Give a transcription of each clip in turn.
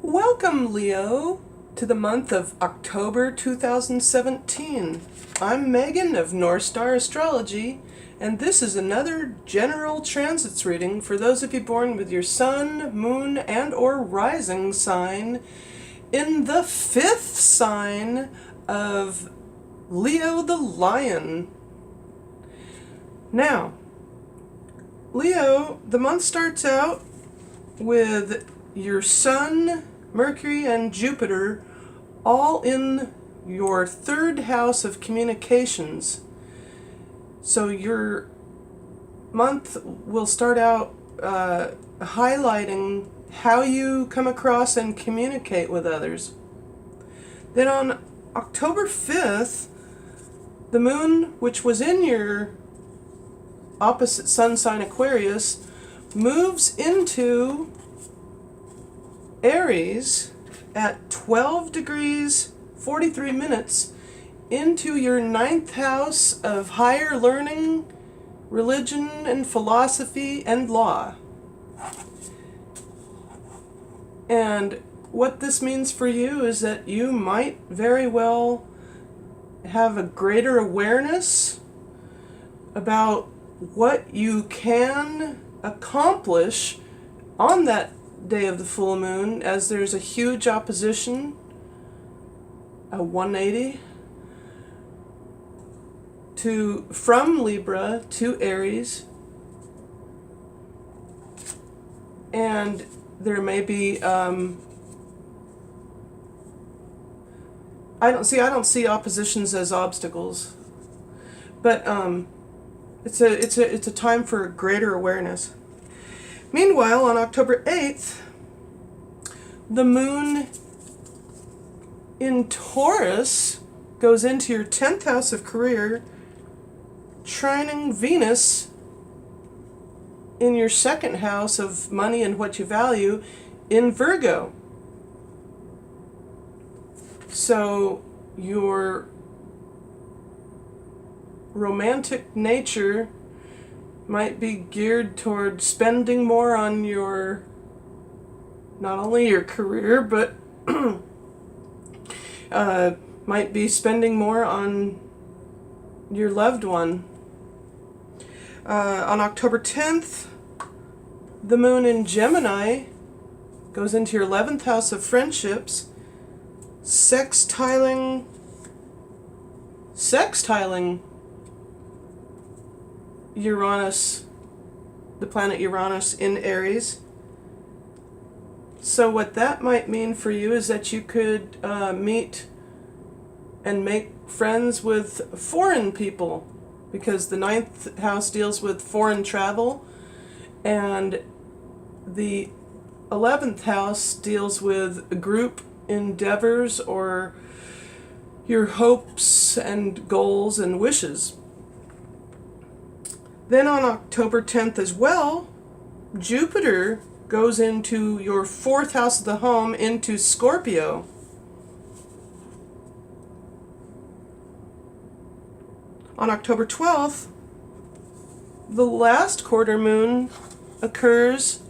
Welcome, Leo, to the month of October 2017. I'm Megan of North Star Astrology, and this is another general transits reading for those of you born with your sun, moon, and or rising sign in the fifth sign of Leo the Lion. Now, Leo, the month starts out with your sun, Mercury, and Jupiter all in your third house of communications. So your month will start out highlighting how you come across and communicate with others. Then on October 5th, the moon, which was in your opposite sun sign Aquarius, moves into Aries at 12 degrees 43 minutes into your ninth house of higher learning, religion and philosophy and law. And what this means for you is that you might very well have a greater awareness about what you can accomplish on that day of the full moon, as there's a huge opposition, a 180 from Libra to Aries, and there may be I don't see oppositions as obstacles, but it's a time for greater awareness. Meanwhile, on October 8th, the moon in Taurus goes into your 10th house of career, trining Venus in your second house of money and what you value in Virgo. So your romantic nature might be geared toward spending more on your, not only your career, but might be spending more on your loved one. On October 10th, the moon in Gemini goes into your 11th house of friendships, sextiling Uranus, the planet Uranus in Aries. So what that might mean for you is that you could meet and make friends with foreign people, because the ninth house deals with foreign travel, and the 11th house deals with group endeavors or your hopes and goals and wishes. Then on October 10th as well, Jupiter goes into your 4th house of the home, into Scorpio. On October 12th, the last quarter moon occurs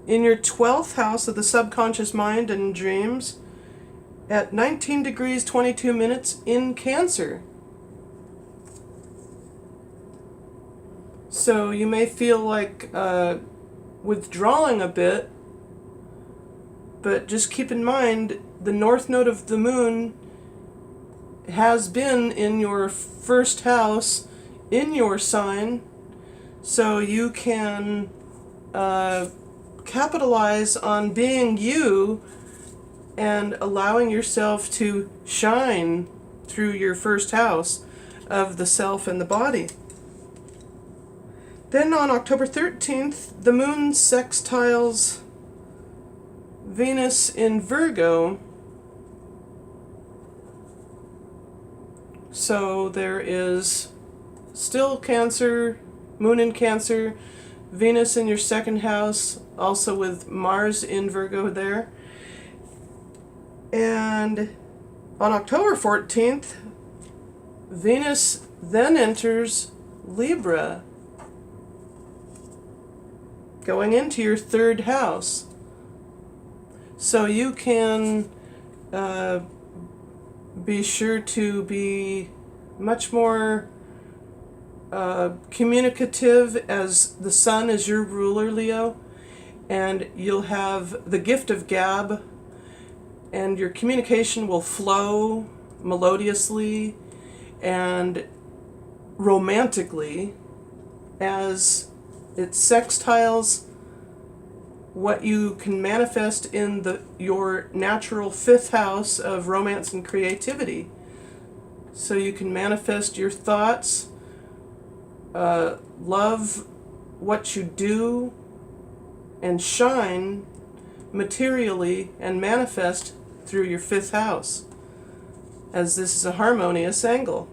in your 12th house of the subconscious mind and dreams at 19 degrees 22 minutes in Cancer. So you may feel like withdrawing a bit, but just keep in mind the north node of the moon has been in your first house in your sign, so you can capitalize on being you and allowing yourself to shine through your first house of the self and the body. Then on October 13th, the moon sextiles Venus in Virgo. So there is still Cancer, moon in Cancer, Venus in your second house, also with Mars in Virgo there. And on October 14th, Venus then enters Libra, going into your third house. So you can be sure to be much more communicative, as the sun is your ruler, Leo, and you'll have the gift of gab, and your communication will flow melodiously and romantically as it sextiles what you can manifest in your natural fifth house of romance and creativity. So you can manifest your thoughts, love what you do, and shine materially and manifest through your fifth house, as this is a harmonious angle.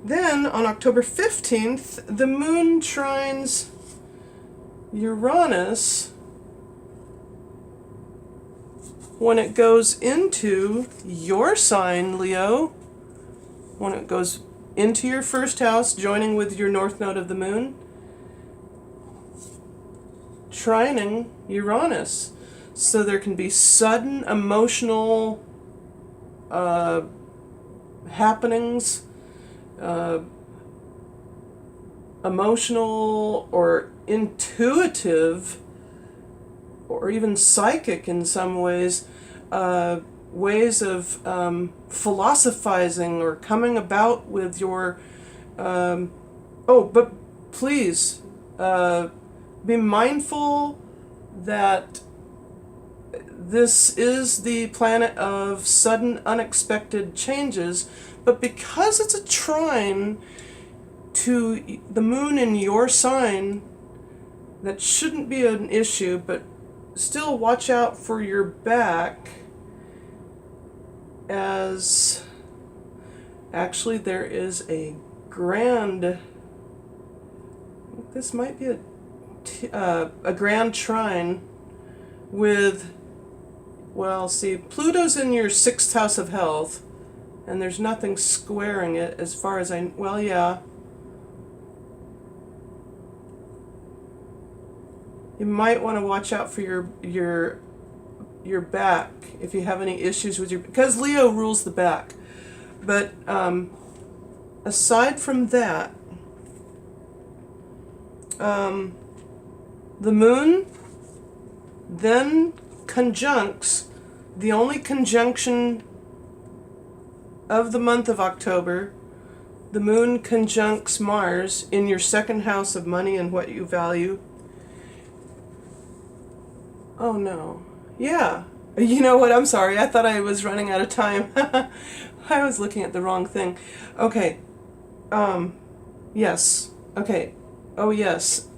Then on October 15th, the moon trines Uranus when it goes into your sign, Leo, when it goes into your first house, joining with your north node of the moon, trining Uranus. So there can be sudden emotional happenings, emotional or intuitive or even psychic in some ways, ways of philosophizing or coming about with your but please be mindful that this is the planet of sudden unexpected changes, but because it's a trine to the moon in your sign, that shouldn't be an issue, but still watch out for your back, as actually there is a grand, this might be a grand trine with, well, see, Pluto's in your sixth house of health, and there's nothing squaring it as far as well, yeah. You might want to watch out for your back if you have any issues with because Leo rules the back. But aside from that, the moon then conjuncts, the only conjunction of the month of October, the moon conjuncts Mars in your second house of money and what you value. Oh no. Yeah. You know what? I'm sorry. I thought I was running out of time. I was looking at the wrong thing. Okay. Yes. Okay. Oh yes.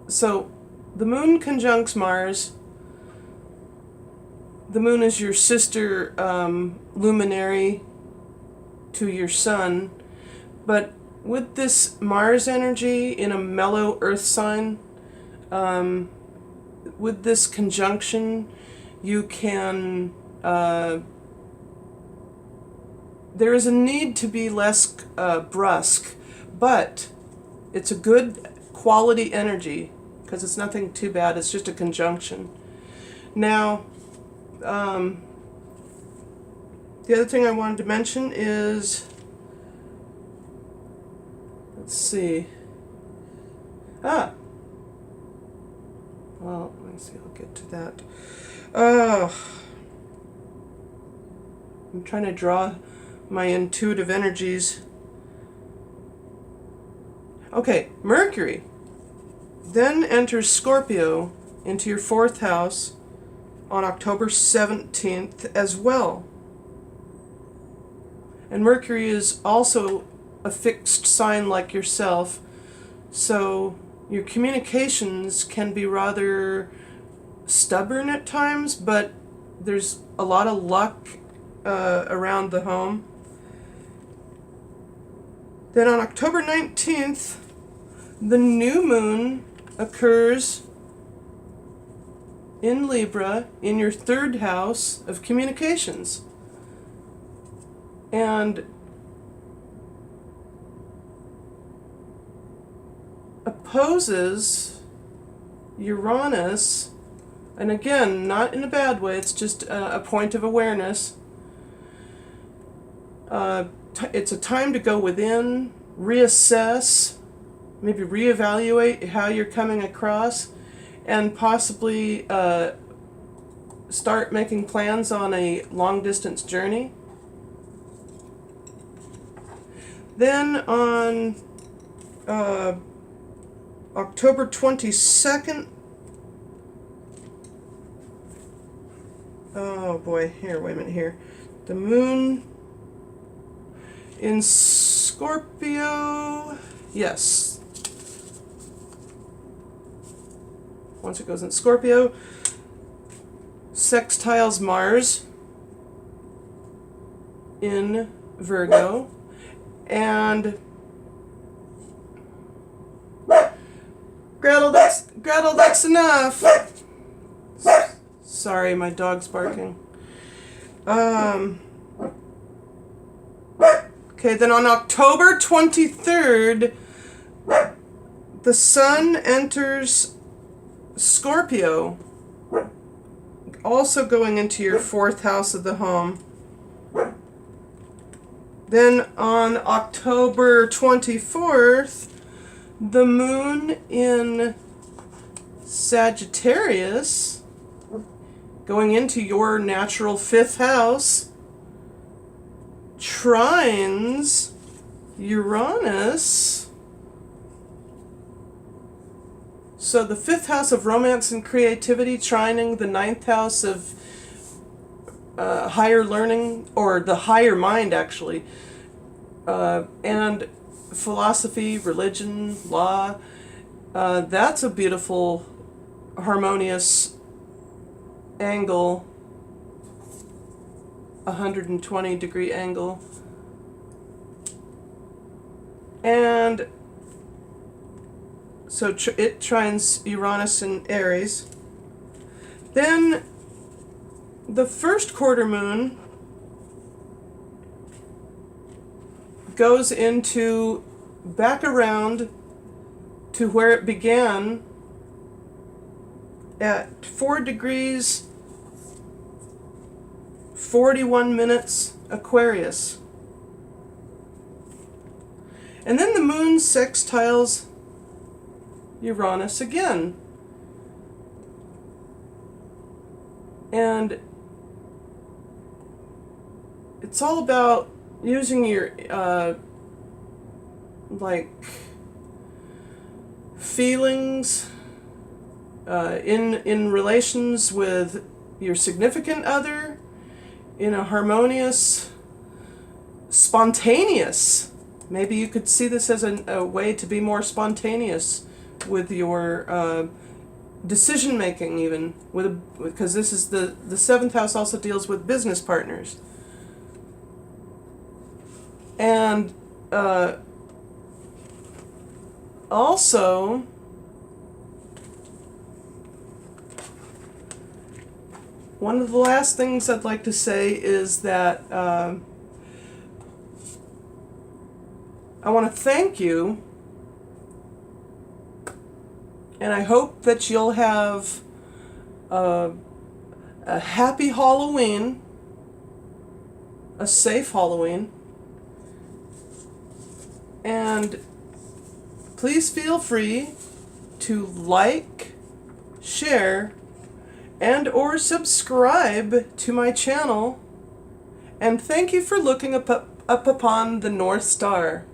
So the moon conjuncts Mars. The moon is your sister luminary to your sun. But with this Mars energy in a mellow earth sign, with this conjunction, you can, there is a need to be less brusque, but it's a good quality energy because it's nothing too bad, it's just a conjunction. Now, the other thing I wanted to mention is, let's see, well, let me see, I'll get to that. I'm trying to draw my intuitive energies. Okay, Mercury then enters Scorpio into your fourth house on October 17th as well. And Mercury is also a fixed sign like yourself, so your communications can be rather stubborn at times, but there's a lot of luck around the home. Then on October 19th, the new moon occurs in Libra in your third house of communications. And opposes Uranus And again, not in a bad way, it's just a point of awareness. It's a time to go within, reassess, maybe reevaluate how you're coming across, and possibly start making plans on a long-distance journey. Then on October 22nd, oh boy, here, wait a minute here. The moon in Scorpio, yes. Once it goes in Scorpio, sextiles Mars in Virgo, and Gretel, that's enough. Sorry, my dog's barking. Okay, then on October 23rd, the sun enters Scorpio, also going into your 4th house of the home. Then on October 24th, the moon in Sagittarius, going into your natural 5th house, trines Uranus. So the 5th house of romance and creativity trining the 9th house of higher learning, or the higher mind actually, and philosophy, religion, law. That's a beautiful, harmonious angle, 120-degree angle. And so it trines Uranus in Aries. Then the first quarter moon goes into back around to where it began at 4 degrees 41 minutes Aquarius. And then the moon sextiles Uranus again. And it's all about using your like feelings in relations with your significant other, in a harmonious, spontaneous. Maybe you could see this as a way to be more spontaneous with your decision making, even because this is the 7th house also deals with business partners. And also one of the last things I'd like to say is that I want to thank you, and I hope that you'll have a happy Halloween, a safe Halloween, and please feel free to like, share, and or subscribe to my channel, and thank you for looking up upon the North Star.